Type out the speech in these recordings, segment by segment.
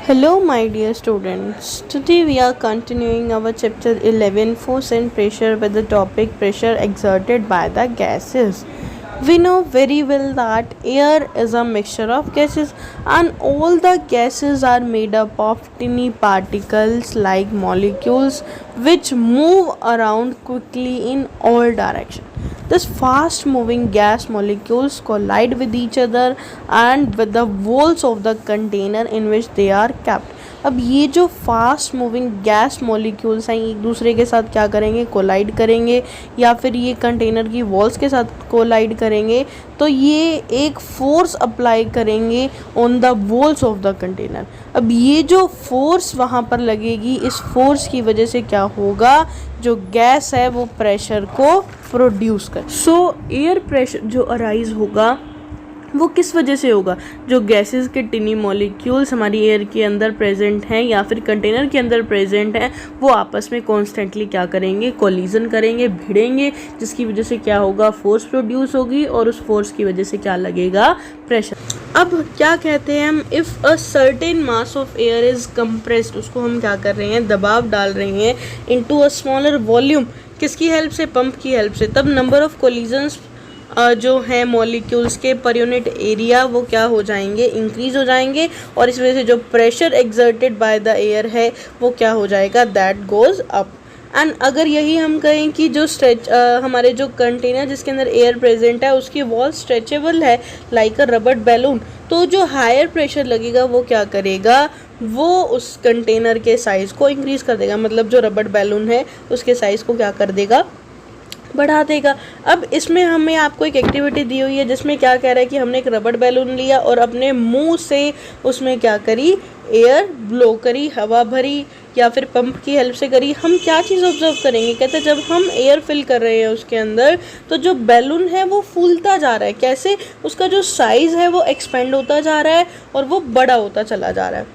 Hello, my dear students. Today we are continuing our chapter 11 Force and Pressure with the topic Pressure exerted by the gases. We know very well that air is a mixture of gases, and all the gases are made up of tiny particles like molecules which move around quickly in all directions. These fast moving gas molecules collide with each other and with the walls of the container in which they are kept. अब ये जो fast moving gas molecules हैं एक दूसरे के साथ क्या करेंगे, कोलाइड करेंगे या फिर ये कंटेनर की वॉल्स के साथ कोलाइड करेंगे, तो ये एक फोर्स अप्लाई करेंगे on the walls of the container. अब ये जो फोर्स वहाँ पर लगेगी, इस फोर्स की वजह से क्या होगा, जो गैस है वो प्रेशर को प्रोड्यूस कर। सो एयर प्रेशर जो अराइज होगा वो किस वजह से होगा, जो गैसेस के टिनी मॉलिक्यूल्स हमारी एयर के अंदर प्रेजेंट हैं या फिर कंटेनर के अंदर प्रेजेंट हैं, वो आपस में कॉन्स्टेंटली क्या करेंगे, कोलिजन करेंगे, भिड़ेंगे, जिसकी वजह से क्या होगा, फोर्स प्रोड्यूस होगी और उस फोर्स की वजह से क्या लगेगा, प्रेशर। अब क्या कहते हैं हम, if a certain mass of air is compressed, उसको हम क्या कर रहे हैं, दबाव डाल रहे हैं इनटू अ स्मॉलर वॉल्यूम, किसकी हेल्प से, पंप की हेल्प से, तब नंबर ऑफ कोलिजन्स जो है मॉलिक्यूल्स के पर यूनिट एरिया वो क्या हो जाएंगे, इंक्रीज हो जाएंगे, और इस वजह से जो pressure exerted by the air है वो क्या हो जाएगा, दैट गोज अप। एंड अगर यही हम कहें कि जो हमारे जो कंटेनर जिसके अंदर एयर प्रेजेंट है उसकी वॉल स्ट्रेचेबल है लाइक अ रबर बैलून, तो जो हायर प्रेशर लगेगा वो क्या करेगा, वो उस कंटेनर के साइज़ को इंक्रीज कर देगा, मतलब जो रबर बैलून है उसके साइज़ को क्या कर देगा, बढ़ा देगा। अब इसमें हमें आपको एक एक्टिविटी दी हुई है जिसमें क्या कह रहा है कि हमने एक रबर बैलून लिया और अपने मुंह से उसमें क्या करी, एयर ब्लो करी, हवा भरी या फिर पंप की हेल्प से करी। हम क्या चीज़ ऑब्जर्व करेंगे, कहते हैं जब हम एयर फिल कर रहे हैं उसके अंदर तो जो बैलून है वो फूलता जा रहा है, कैसे, उसका जो साइज़ है वो एक्सपेंड होता जा रहा है और वो बड़ा होता चला जा रहा है।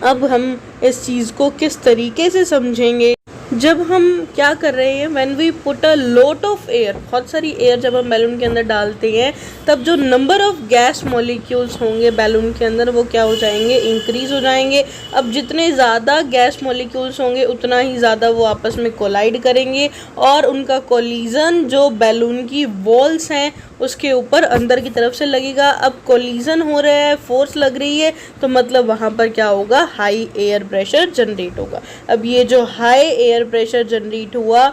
अब हम इस चीज़ को किस तरीके से समझेंगे, जब हम क्या कर रहे हैं, when we put a lot of air, बहुत सारी एयर जब हम बैलून के अंदर डालते हैं तब जो नंबर ऑफ गैस मॉलिक्यूल्स होंगे बैलून के अंदर वो क्या हो जाएंगे, इंक्रीज हो जाएंगे। अब जितने ज़्यादा गैस मॉलिक्यूल्स होंगे उतना ही ज़्यादा वो आपस में कोलाइड करेंगे और उनका कोलिजन जो बैलून की वॉल्स हैं उसके ऊपर अंदर की तरफ से लगेगा। अब कोलिजन हो रहा है, फोर्स लग रही है, तो मतलब वहाँ पर क्या होगा, हाई एयर प्रेशर जनरेट होगा। अब ये जो हाई एयर प्रेशर जनरेट हुआ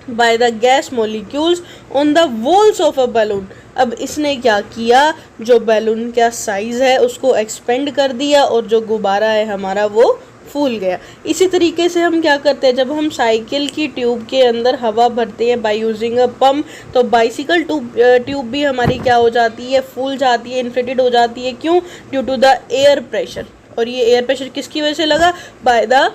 by the gas molecules on the walls of a balloon, अब इसने क्या किया, जो बैलून का साइज़ है उसको एक्सपेंड कर दिया और जो गुब्बारा है हमारा वो फूल गया। इसी तरीके से हम क्या करते हैं, जब हम साइकिल की ट्यूब के अंदर हवा भरते हैं बाय यूजिंग अ पंप, तो बाइसिकल ट्यूब भी हमारी क्या हो जाती है, फूल जाती है, इन्फ्लेटेड हो जाती है। क्यों, due to the air pressure. और ये एयर प्रेशर किसकी वजह से लगा, by the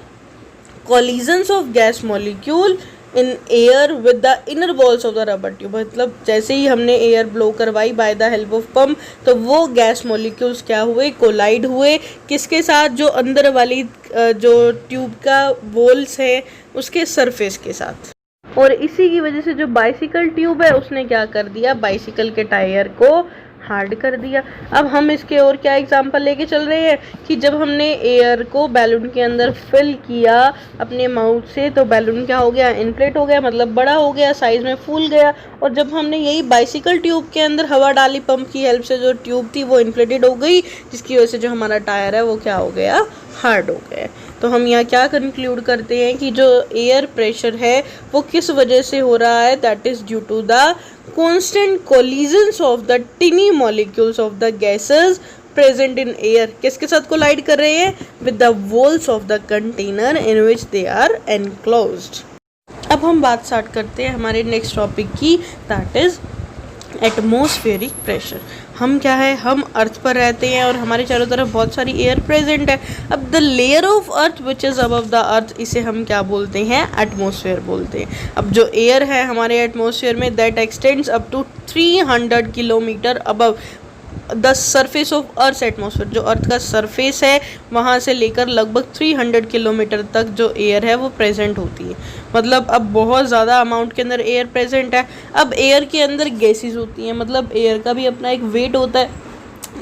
collisions of gas molecule in air with the inner walls of the rubber tube. मतलब जैसे ही हमने एयर ब्लो करवाई by the help of pump, तो वो गैस मॉलिक्यूल्स क्या हुए, कोलाइड हुए, किसके साथ, जो अंदर वाली जो ट्यूब का वॉल्स है उसके सरफेस के साथ। और इसी की वजह से जो बाइसिकल ट्यूब है उसने क्या कर दिया, बाइसिकल के टायर को हार्ड कर दिया। अब हम इसके और क्या एग्जांपल लेके चल रहे हैं कि जब हमने एयर को बैलून के अंदर फिल किया अपने माउथ से, तो बैलून क्या हो गया, इन्फ्लेट हो गया, मतलब बड़ा हो गया, साइज में फूल गया। और जब हमने यही बाइसिकल ट्यूब के अंदर हवा डाली पंप की हेल्प से, जो ट्यूब थी वो इन्फ्लेटेड हो गई, जिसकी वजह से जो हमारा टायर है वो क्या हो गया, हार्ड हो गया। तो हम यहाँ क्या कंक्लूड करते हैं कि जो एयर प्रेशर है वो किस वजह से हो रहा है, that is due to the constant collisions of the tiny molecules of the gases present in air। किसके साथ कोलाइड कर रहे हैं, with the walls of the container in which they are enclosed। अब हम बात स्टार्ट करते हैं हमारे नेक्स्ट टॉपिक की, दैट इज़ एटमॉस्फेरिक प्रेशर। हम क्या है, हम अर्थ पर रहते हैं और हमारे चारों तरफ बहुत सारी एयर प्रेजेंट है। अब the layer of earth which is above the earth, इसे हम क्या बोलते हैं, एटमॉस्फेयर बोलते हैं। अब जो एयर है हमारे एटमॉस्फेयर में, that extends up to 300 kilometre above the surface of earth atmosphere. जो अर्थ का सरफेस है वहाँ से लेकर लगभग 300 किलोमीटर तक जो एयर है वो प्रेजेंट होती है। मतलब अब बहुत ज़्यादा अमाउंट के अंदर एयर प्रेजेंट है। अब एयर के अंदर गैसेस होती हैं, मतलब एयर का भी अपना एक वेट होता है।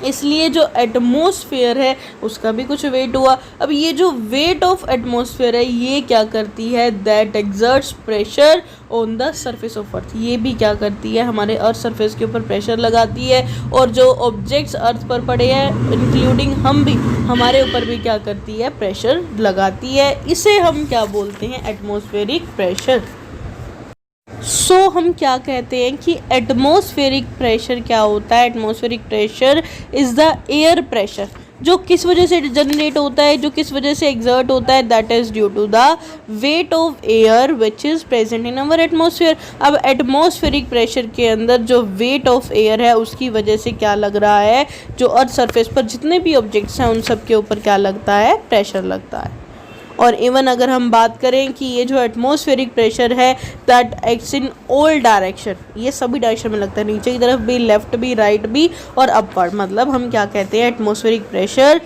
इसलिए जो एटमॉस्फेयर है उसका भी कुछ वेट हुआ। अब ये जो वेट ऑफ एटमॉस्फेयर है ये क्या करती है, that exerts pressure on the surface of अर्थ। ये भी क्या करती है, हमारे अर्थ सरफेस के ऊपर प्रेशर लगाती है, और जो ऑब्जेक्ट्स अर्थ पर पड़े हैं इंक्लूडिंग हम भी, हमारे ऊपर भी क्या करती है, प्रेशर लगाती है। इसे हम क्या बोलते हैं, एटमॉस्फेरिक प्रेशर। सो हम क्या कहते हैं कि एटमॉस्फेरिक प्रेशर क्या होता है, atmospheric pressure is the air pressure, जो किस वजह से जनरेट होता है, जो किस वजह से एग्जर्ट होता है, that is due to the weight of air which is present in our atmosphere. अब एटमॉस्फेरिक प्रेशर के अंदर जो वेट ऑफ एयर है उसकी वजह से क्या लग रहा है, जो अर्थ सरफेस पर जितने भी ऑब्जेक्ट्स हैं उन सब के ऊपर क्या लगता है, प्रेशर लगता है। और इवन अगर हम बात करें कि ये जो एटमॉस्फेरिक प्रेशर है that acts in all direction, ये सभी डायरेक्शन में लगता है, नीचे की तरफ भी, लेफ्ट भी, राइट भी और अपवर्ड, मतलब हम क्या कहते हैं, atmospheric pressure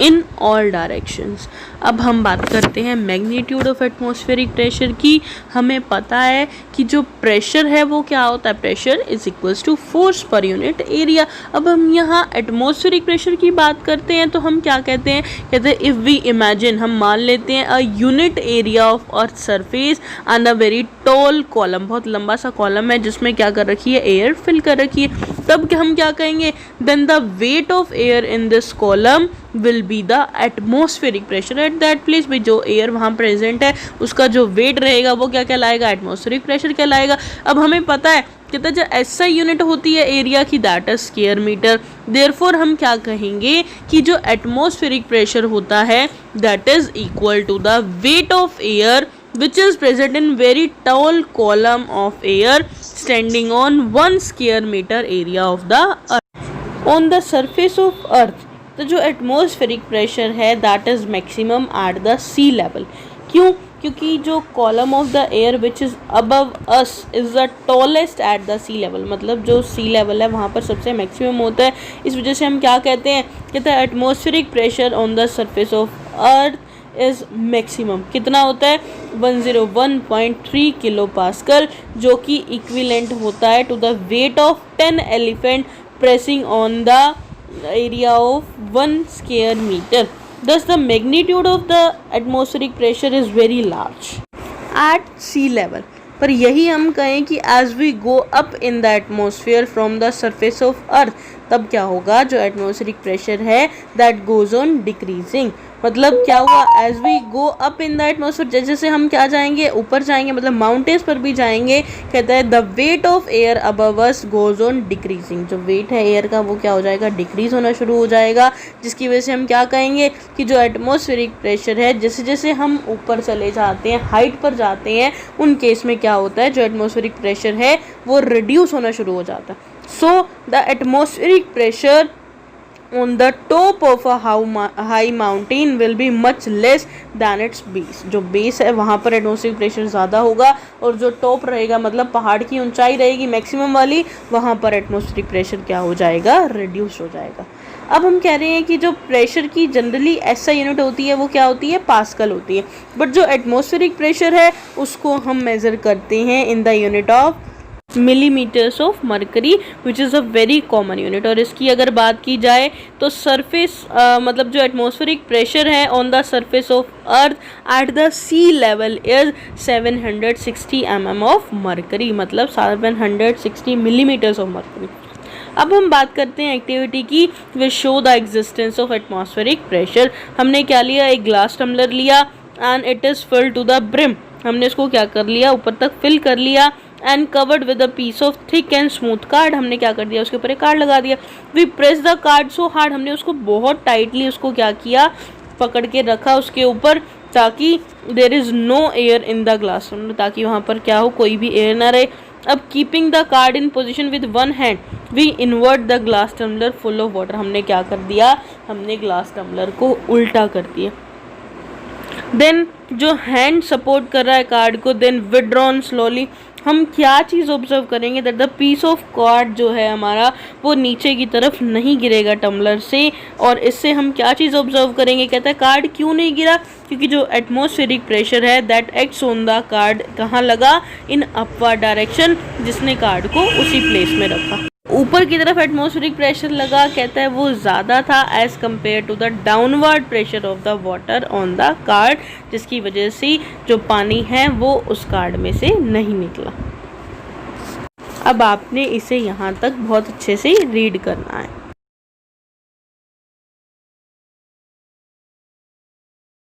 in all directions. अब हम बात करते हैं मैग्नीट्यूड ऑफ एटमॉस्फेरिक प्रेशर की। हमें पता है कि जो प्रेशर है वो क्या होता है, pressure is equals to force per unit area. अब हम यहाँ एटमॉस्फेरिक प्रेशर की बात करते हैं तो हम क्या कहते हैं इफ़ वी इमेजिन, हम मान लेते हैं a unit area of earth surface and a very tall column, बहुत लंबा सा कॉलम है जिसमें क्या कर रखी है, एयर फिल कर रखी है, तब हम क्या कहेंगे, then the weight of air in this column will be the atmospheric pressure at that place. भाई जो एयर वहाँ प्रेजेंट है उसका जो वेट रहेगा वो क्या कहलाएगा, एटमॉस्फेरिक प्रेशर कहलाएगा। अब हमें पता है कहते जो ऐसा यूनिट होती है एरिया की, that is square metre. Therefore हम क्या कहेंगे कि जो एटमॉस्फेरिक प्रेशर होता है that is equal to the weight of air which is present in very tall column of air standing on 1 square meter area of the earth on the surface of earth। तो जो atmospheric pressure है that is maximum at the sea level. क्यों, क्योंकि जो column of the air which is above us is the tallest at the sea level, मतलब जो सी level है वहाँ पर सबसे मैक्सिमम होता है। इस वजह से हम क्या कहते हैं atmospheric pressure on the surface of earth is maximum. कितना होता है, 101.3 किलो पास्कल, जो कि इक्विलेंट होता है to the weight of 10 elephant pressing on the area of 1 square metre. Thus the magnitude of the atmospheric pressure is very large at sea level। पर यही हम कहें कि as we go up in the atmosphere from the surface of earth, तब क्या होगा, जो atmospheric pressure है दैट गोज ऑन डिक्रीजिंग। मतलब क्या हुआ, as we go up in the atmosphere, जैसे जैसे हम क्या जाएंगे, ऊपर जाएंगे, मतलब माउंटेन्स पर भी जाएंगे, कहता है the weight of air above us goes on decreasing. जो वेट है एयर का वो क्या हो जाएगा, डिक्रीज होना शुरू हो जाएगा, जिसकी वजह से हम क्या कहेंगे कि जो एटमॉस्फेरिक प्रेशर है जैसे जैसे हम ऊपर चले जाते हैं, हाइट पर जाते हैं, उन केस में क्या होता है, जो एटमॉस्फेरिक प्रेशर है वो रिड्यूस होना शुरू हो जाता है। So the atmospheric pressure on the top of a high mountain will be much less than its base। जो बेस है वहाँ पर एटमॉस्फेरिक प्रेशर ज़्यादा होगा, और जो टॉप रहेगा मतलब पहाड़ की ऊंचाई रहेगी मैक्सिमम वाली, वहाँ पर एटमॉस्फेरिक प्रेशर क्या हो जाएगा, रिड्यूस हो जाएगा। अब हम कह रहे हैं कि जो प्रेशर की जनरली ऐसा यूनिट होती है वो क्या होती है, पास्कल होती है, बट जो एटमॉस्फेरिक प्रेशर है उसको हम मेज़र करते हैं in the unit of millimetres of mercury which is a very common unit. और इसकी अगर बात की जाए तो सरफेस मतलब जो एटमॉस्फेरिक प्रेशर है on the surface of earth at the sea level is 760 mm of mercury, मतलब 760 मिलीमीटर्स ऑफ मरकरी। अब हम बात करते हैं एक्टिविटी की, they show the existence of atmospheric pressure. हमने क्या लिया, एक ग्लास टम्बलर लिया and it is filled to the brim. हमने इसको क्या कर लिया, ऊपर तक फिल कर लिया, and covered with a piece of thick and smooth card. हमने क्या कर दिया, उसके ऊपर एक कार्ड लगा दिया। We press the card so hard, हमने उसको बहुत टाइटली उसको क्या किया, पकड़ के रखा उसके ऊपर, ताकि there is no air in the glass, ताकि वहाँ पर क्या हो, कोई भी एयर ना रहे। अब keeping the card in position with one hand we invert the glass tumbler full of water. हमने क्या कर दिया, हमने ग्लास टम्बलर को उल्टा कर दिया। देन जो हैंड सपोर्ट कर रहा है कार्ड को, देन विड्रॉन स्लोली। हम क्या चीज़ ऑब्जर्व करेंगे, that the piece of card जो है हमारा वो नीचे की तरफ नहीं गिरेगा टम्बलर से। और इससे हम क्या चीज़ ऑब्जर्व करेंगे, कहता है कार्ड क्यों नहीं गिरा, क्योंकि जो एटमॉस्फेरिक प्रेशर है that acts on the card कहाँ लगा, इन अपवर्ड डायरेक्शन, जिसने कार्ड को उसी प्लेस में रखा। ऊपर की तरफ एटमॉस्फेरिक प्रेशर लगा, कहता है वो ज़्यादा था as compare to the downward pressure of the water on the card, जिसकी वजह से जो पानी है वो उस कार्ड में से नहीं निकला। अब आपने इसे यहाँ तक बहुत अच्छे से रीड करना है।